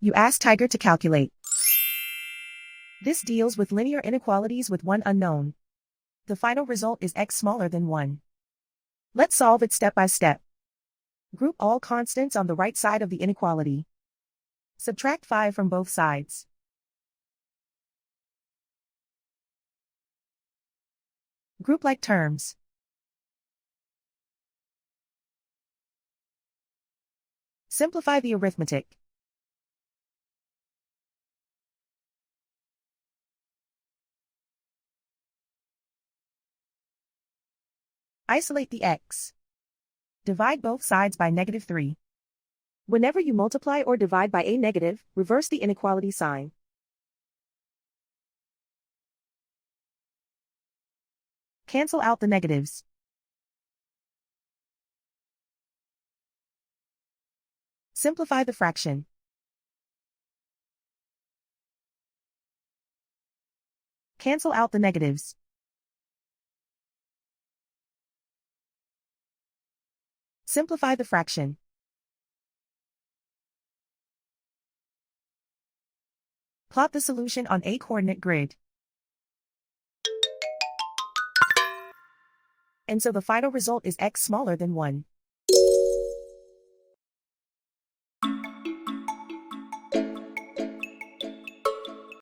You ask Tiger to calculate. This deals with linear inequalities with one unknown. The final result is x smaller than 1. Let's solve it step by step. Group all constants on the right side of the inequality. Subtract 5 from both sides. Group like terms. Simplify the arithmetic. Isolate the x. Divide both sides by -3. Whenever you multiply or divide by a negative, reverse the inequality sign. Cancel out the negatives. Simplify the fraction. Cancel out the negatives. Simplify the fraction. Plot the solution on a coordinate grid. And so the final result is x smaller than 1.